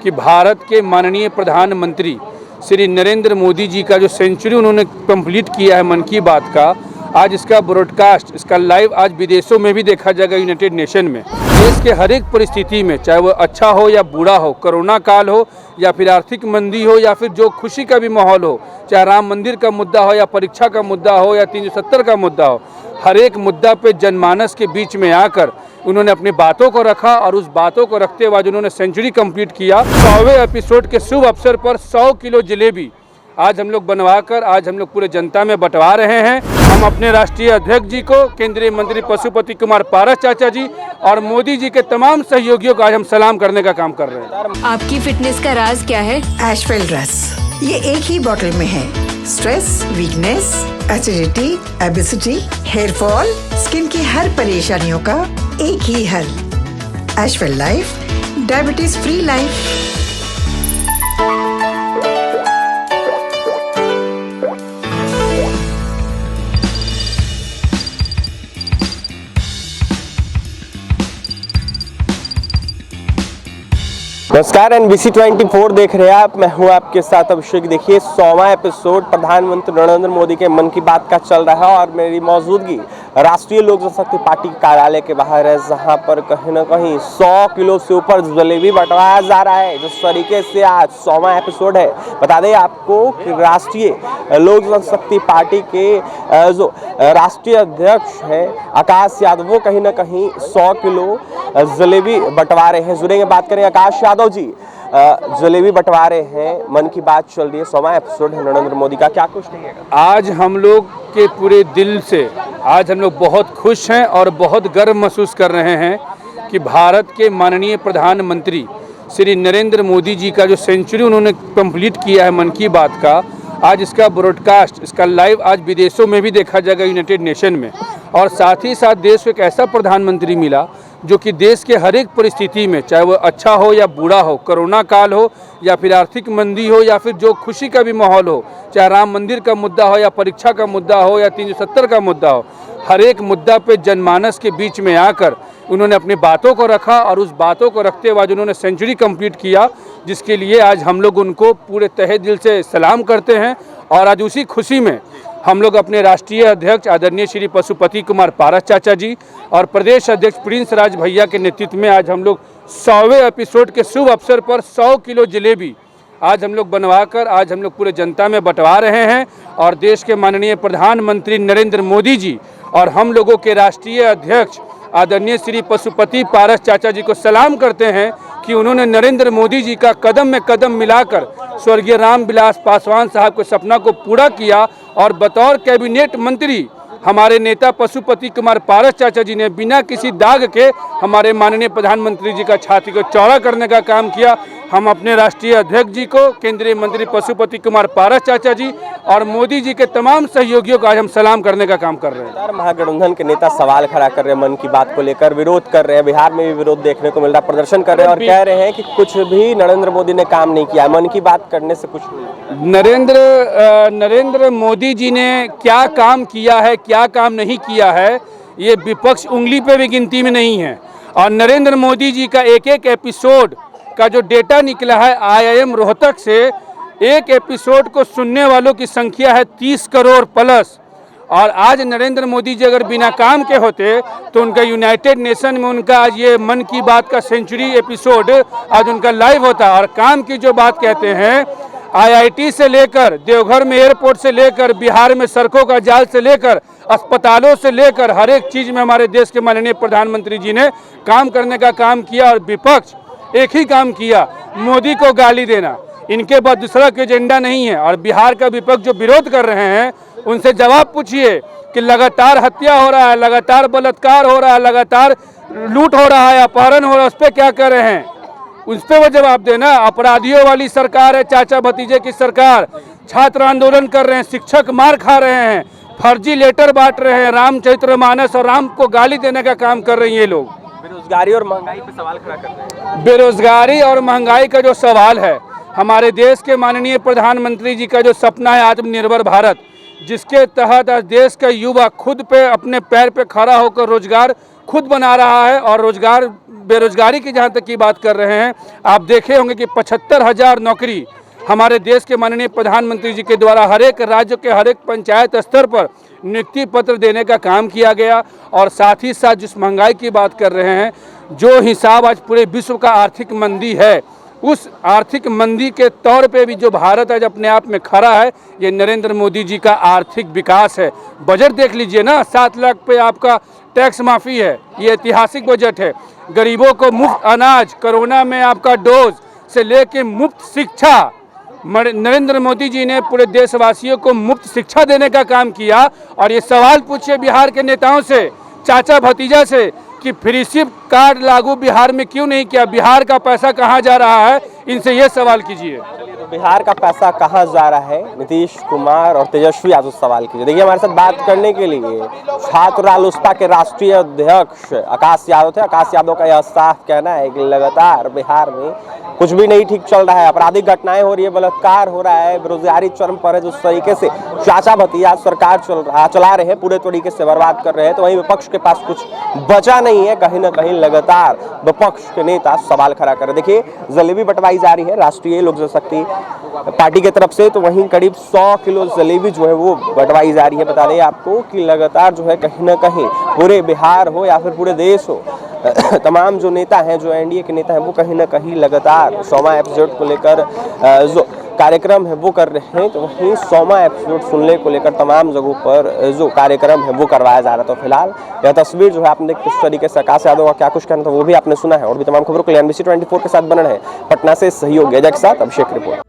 कि भारत के माननीय प्रधानमंत्री श्री नरेंद्र मोदी जी का जो सेंचुरी उन्होंने कंप्लीट किया है मन की बात का, आज इसका ब्रॉडकास्ट, इसका लाइव आज विदेशों में भी देखा जाएगा, यूनाइटेड नेशन में। देश के हर एक परिस्थिति में, चाहे वो अच्छा हो या बुरा हो, कोरोना काल हो या फिर आर्थिक मंदी हो या फिर जो खुशी का भी माहौल हो, चाहे राम मंदिर का मुद्दा हो या परीक्षा का मुद्दा हो या 370 का मुद्दा हो, हर एक मुद्दा पे जनमानस के बीच में आकर उन्होंने अपनी बातों को रखा और उस बातों को रखते हुए उन्होंने सेंचुरी कंप्लीट किया। 100वें एपिसोड के शुभ अवसर पर 100 किलो जलेबी आज हम लोग बनवाकर आज हम लोग पूरे जनता में बंटवा रहे हैं। हम अपने राष्ट्रीय अध्यक्ष जी को, केंद्रीय मंत्री पशुपति कुमार पारस चाचा जी और मोदी जी के तमाम सहयोगियों को आज हम सलाम करने का काम कर रहे हैं। आपकी फिटनेस का राज क्या है? एशवेल रस, ये एक ही बोतल में है। Stress, weakness, acidity, obesity, hair fall, skin की हर परेशानियों का एक ही हल। एशवेल लाइफ, डायबिटीज फ्री लाइफ। नमस्कार, NBC 24 देख रहे हैं आप। मैं हूं आपके साथ अभिषेक। देखिए 100वां एपिसोड प्रधानमंत्री नरेंद्र मोदी के मन की बात का चल रहा है और मेरी मौजूदगी राष्ट्रीय लोक जनशक्ति पार्टी कार्यालय के बाहर है, जहां पर कहीं ना कहीं 100 किलो से ऊपर जलेबी बंटवाया जा रहा है। जिस तरीके से आज 100वां एपिसोड है, बता दें आपको कि राष्ट्रीय लोक जनशक्ति पार्टी के जो राष्ट्रीय अध्यक्ष है आकाश यादव, वो कहीं ना कहीं 100 किलो जलेबी बंटवा रहे हैं। जुड़ेंगे, बात करें आकाश यादव जी। जलेबी बंटवा रहे हैं, मन की बात चल रही है, 100वां एपिसोड है नरेंद्र मोदी का, क्या कुछ कहिएगा? आज हम लोग के पूरे दिल से आज हम लोग बहुत खुश हैं और बहुत गर्व महसूस कर रहे हैं कि भारत के माननीय प्रधानमंत्री श्री नरेंद्र मोदी जी का जो सेंचुरी उन्होंने कंप्लीट किया है मन की बात का, आज इसका ब्रॉडकास्ट, इसका लाइव आज विदेशों में भी देखा जाएगा, यूनाइटेड नेशन में। और साथ ही साथ देश को एक ऐसा प्रधानमंत्री मिला जो कि देश के हर एक परिस्थिति में, चाहे वो अच्छा हो या बुरा हो, कोरोना काल हो या फिर आर्थिक मंदी हो या फिर जो खुशी का भी माहौल हो, चाहे राम मंदिर का मुद्दा हो या परीक्षा का मुद्दा हो या 370 का मुद्दा हो, हर एक मुद्दा पे जनमानस के बीच में आकर उन्होंने अपनी बातों को रखा और उस बातों को रखते हुए उन्होंने सेंचुरी कंप्लीट किया, जिसके लिए आज हम लोग उनको पूरे तहे दिल से सलाम करते हैं। और आज उसी खुशी में हम लोग अपने राष्ट्रीय अध्यक्ष आदरणीय श्री पशुपति कुमार पारस चाचा जी और प्रदेश अध्यक्ष प्रिंस राज भैया के नेतृत्व में आज हम लोग 100वें एपिसोड के शुभ अवसर पर 100 किलो जलेबी आज हम लोग बनवाकर आज हम लोग पूरे जनता में बंटवा रहे हैं। और देश के माननीय प्रधानमंत्री नरेंद्र मोदी जी और हम लोगों के राष्ट्रीय अध्यक्ष आदरणीय श्री पशुपति पारस चाचा जी को सलाम करते हैं कि उन्होंने नरेंद्र मोदी जी का कदम में कदम मिलाकर स्वर्गीय रामविलास पासवान साहब के सपना को पूरा किया और बतौर कैबिनेट मंत्री हमारे नेता पशुपति कुमार पारस चाचा जी ने बिना किसी दाग के हमारे माननीय प्रधानमंत्री जी का छाती को चौड़ा करने का काम किया। हम अपने राष्ट्रीय अध्यक्ष जी को, केंद्रीय मंत्री पशुपति कुमार पारस चाचा जी और मोदी जी के तमाम सहयोगियों को आज हम सलाम करने का काम कर रहे हैं। महागठबंधन के नेता सवाल खड़ा कर रहे हैं, मन की बात को लेकर विरोध कर रहे हैं। बिहार में भी विरोध देखने को मिल रहा है, प्रदर्शन कर रहे हैं और कह रहे हैं कि कुछ भी नरेंद्र मोदी ने काम नहीं किया, मन की बात करने से कुछ नहीं। नरेंद्र मोदी जी ने क्या काम किया है, क्या काम नहीं किया है, ये विपक्ष उंगली पे भी गिनती में नहीं है। और नरेंद्र मोदी जी का एक एक एपिसोड का जो डेटा निकला है IIM रोहतक से, एक एपिसोड को सुनने वालों की संख्या है 30 करोड़ प्लस। और आज नरेंद्र मोदी जी अगर बिना काम के होते तो उनका यूनाइटेड नेशन में उनका आज ये मन की बात का सेंचुरी एपिसोड आज उनका लाइव होता। और काम की जो बात कहते हैं, IIT से लेकर देवघर में एयरपोर्ट से लेकर बिहार में सड़कों का जाल से लेकर अस्पतालों से लेकर हर एक चीज़ में हमारे देश के माननीय प्रधानमंत्री जी ने काम करने का काम किया। और विपक्ष एक ही काम किया, मोदी को गाली देना, इनके पास दूसरा कोई एजेंडा नहीं है। और बिहार का विपक्ष जो विरोध कर रहे हैं उनसे जवाब पूछिए कि लगातार हत्या हो रहा है, लगातार बलात्कार हो रहा है, लगातार लूट हो रहा है, अपहरण हो रहा है, उस पर क्या कर रहे हैं, उस पर वो जवाब देना। अपराधियों वाली सरकार है, चाचा भतीजे की सरकार। छात्र आंदोलन कर रहे हैं, शिक्षक मार खा रहे हैं, फर्जी लेटर बांट रहे हैं, रामचरितमानस और राम को गाली देने का काम कर रहे हैं ये लोग। बेरोजगारी और महंगाई पे सवाल खड़ा कर रहे हैं। बेरोजगारी और महंगाई का जो सवाल है, हमारे देश के माननीय प्रधानमंत्री जी का जो सपना है आत्मनिर्भर भारत, जिसके तहत आज देश का युवा खुद पे अपने पैर पे खड़ा होकर रोजगार खुद बना रहा है और रोजगार बेरोजगारी की जहाँ तक की बात कर रहे हैं, आप देखे होंगे कि 75,000 नौकरी हमारे देश के माननीय प्रधानमंत्री जी के द्वारा हर एक राज्य के हर एक पंचायत स्तर पर नियुक्ति पत्र देने का काम किया गया। और साथ ही साथ जिस महंगाई की बात कर रहे हैं, जो हिसाब आज पूरे विश्व का आर्थिक मंदी है, उस आर्थिक मंदी के तौर पे भी जो भारत आज अपने आप में खड़ा है, ये नरेंद्र मोदी जी का आर्थिक विकास है। बजट देख लीजिए ना, 7 लाख पे आपका टैक्स माफ़ी है, ये ऐतिहासिक बजट है। गरीबों को मुफ्त अनाज, कोरोना में आपका डोज से लेके मुफ्त शिक्षा, नरेंद्र मोदी जी ने पूरे देशवासियों को मुफ्त शिक्षा देने का काम किया। और ये सवाल पूछिए बिहार के नेताओं से, चाचा भतीजा से, कि फ्री सिम कार्ड लागू बिहार में क्यों नहीं किया, बिहार का पैसा कहाँ जा रहा है, इनसे ये सवाल कीजिए। बिहार का पैसा कहाँ जा रहा है, नीतीश कुमार और तेजस्वी यादव सवाल कीजिए। देखिए, हमारे साथ बात करने के लिए छात्र रालोसपा के राष्ट्रीय अध्यक्ष आकाश यादव थे। आकाश यादव का यह साफ कहना है कि लगातार बिहार में कुछ भी नहीं ठीक चल रहा है, आपराधिक घटनाएं हो रही है, बलात्कार हो रहा है, बेरोजगारी चरम पर है। जिस तरीके से चाचा भतीजा सरकार चला रहे हैं, पूरे तरीके से बर्बाद कर रहे हैं, तो वहीं विपक्ष के पास कुछ बचा नहीं है। कहीं ना कहीं लगातार विपक्ष के नेता सवाल खड़ा कर रहे हैं। देखिए, जलेबी बंटवाई जा रही है राष्ट्रीय लोक जनशक्ति पार्टी की तरफ से, तो वहीं करीब 100 किलो जलेबी जो है वो बंटवाई जा रही है। बता दें आपको कि लगातार जो है कहीं ना कहीं पूरे बिहार हो या फिर पूरे देश हो, तमाम जो नेता हैं, जो एनडीए के नेता हैं, वो कहीं ना कहीं लगातार 100वां एपिसोड को लेकर जो कार्यक्रम है वो कर रहे हैं। तो वहीं 100वां एपिसोड सुनने को लेकर तमाम जगहों पर जो कार्यक्रम है वो करवाया जा रहा था। तो फिलहाल यह तस्वीर जो है आपने देख किस तरीके से आकाश यादव का क्या कुछ कहना था वो भी आपने सुना है। और भी तमाम खबरों के लिए NBC 24 के साथ बने हैं। पटना से सहयोगी अजय के साथ अभिषेक रिपोर्ट।